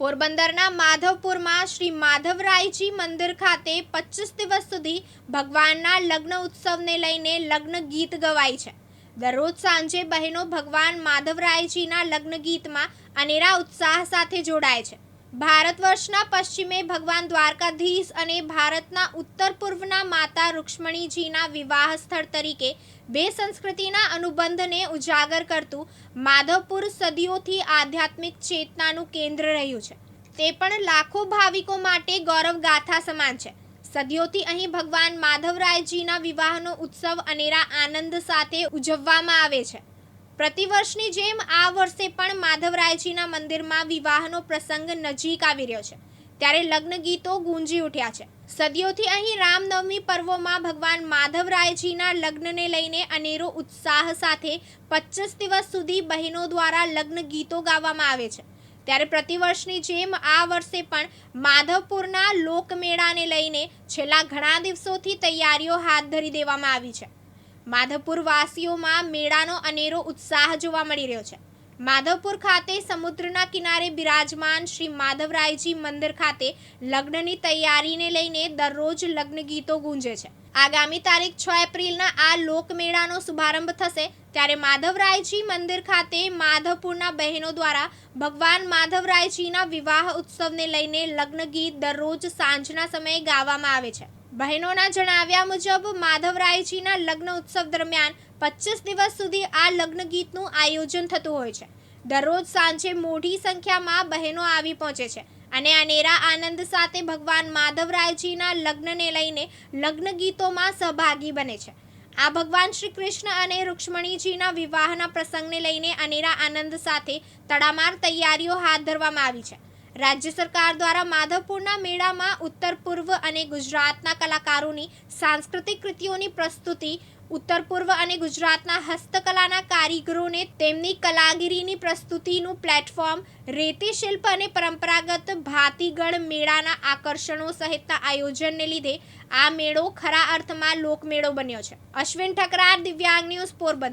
પોરબંદરના માધવપુરમાં શ્રી માધવરાયજી મંદિર ખાતે 25 દિવસ સુધી ભગવાનના લગ્ન ઉત્સવને લઈને લગ્ન ગીત ગવાય છે। દરરોજ સાંજે બહેનો ભગવાન માધવરાયજીના લગ્ન ગીતમાં અનેરા ઉત્સાહ સાથે જોડાય છે। ભારત વર્ષના પશ્ચિમે ભગવાન દ્વારકાધીશ અને ભારતના ઉત્તર પૂર્વના માતા રૂક્ષ્મણીજીના વિવાહ સ્થળ તરીકે બે સંસ્કૃતિના અનુબંધને ઉજાગર કરતું માધવપુર સદીઓથી આધ્યાત્મિક ચેતનાનું કેન્દ્ર રહ્યું છે। તે પણ લાખો ભાવિકો માટે ગૌરવ ગાથા સમાન છે। સદીઓથી અહીં ભગવાન માધવરાયજીના વિવાહનો ઉત્સવ અનેરા આનંદ સાથે ઉજવવામાં આવે છે। પ્રતિવર્ષની જેમ આ વર્ષે પણ માધવરાયજીના મંદિરમાં વિવાહનો પ્રસંગ નજીક આવી રહ્યો છે, ત્યારે લગ્ન ગીતો ગુંજી ઉઠ્યા છે। સદીઓથી અહીં રામનવમી પર્વોમાં ભગવાન માધવરાયજીના લગ્નને લઈને અનેરો ઉત્સાહ સાથે 25 દિવસ સુધી બહેનો દ્વારા લગ્ન ગીતો ગાવામાં આવે છે। ત્યારે પ્રતિવર્ષની જેમ આ વર્ષે પણ માધવપુરના લોકમેળાને લઈને છેલ્લા ઘણા દિવસોથી તૈયારીઓ હાથ ધરી દેવામાં આવી છે। માધવપુર વાસીઓમાં મેળાનો અનેરો ઉત્સાહ જોવા મળી રહ્યો છે। માધવપુર ખાતે સમુદ્રના કિનારે બિરાજમાન શ્રી માધવરાયજી મંદિર ખાતે લગ્નની તૈયારીને લઈને દરરોજ લગ્ન ગીતો ગુંજે છે। આગામી તારીખ 6 એપ્રિલના આ લોકમેળાનો શુભારંભ થશે, ત્યારે માધવરાયજી મંદિર ખાતે માધવપુરના બહેનો દ્વારા ભગવાન માધવરાયજીના વિવાહ ઉત્સવને લઈને લગ્ન ગીત દરરોજ સાંજના સમયે ગાવામાં આવે છે। બહેનોના જણાવ્યા મુજબ માધવરાયજીના લગ્ન ઉત્સવ દરમિયાન 25 દિવસ સુધી આ લગ્ન ગીતનું આયોજન થતું હોય છે। દરરોજ સાંજે મોટી સંખ્યામાં બહેનો આવી પહોંચે છે અને અનેરા આનંદ સાથે ભગવાન માધવરાયજીના લગ્નને લઈને લગ્ન ગીતોમાં સહભાગી બને છે। આ ભગવાન શ્રી કૃષ્ણ અને રૂક્ષ્મણીજીના વિવાહના પ્રસંગને લઈને અનેરા આનંદ સાથે તડામાર તૈયારીઓ હાથ ધરવામાં આવી છે। રાજ્ય સરકાર દ્વારા માધવપુરના મેળામાં ઉત્તર પૂર્વ અને ગુજરાતના કલાકારોની સાંસ્કૃતિક કૃતિઓની પ્રસ્તુતિ, ઉત્તર પૂર્વ અને ગુજરાતના હસ્તકલાના કારીગરોને તેમની કલાગીરીની પ્રસ્તુતિનું પ્લેટફોર્મ, રેતી શિલ્પ અને પરંપરાગત ભાતીગળ મેળાના આકર્ષણો સહિતના આયોજનને લીધે આ મેળો ખરા અર્થમાં લોકમેળો બન્યો છે। અશ્વિન ઠકરાર, દિવ્યાંગ ન્યૂઝ, પોરબંદર।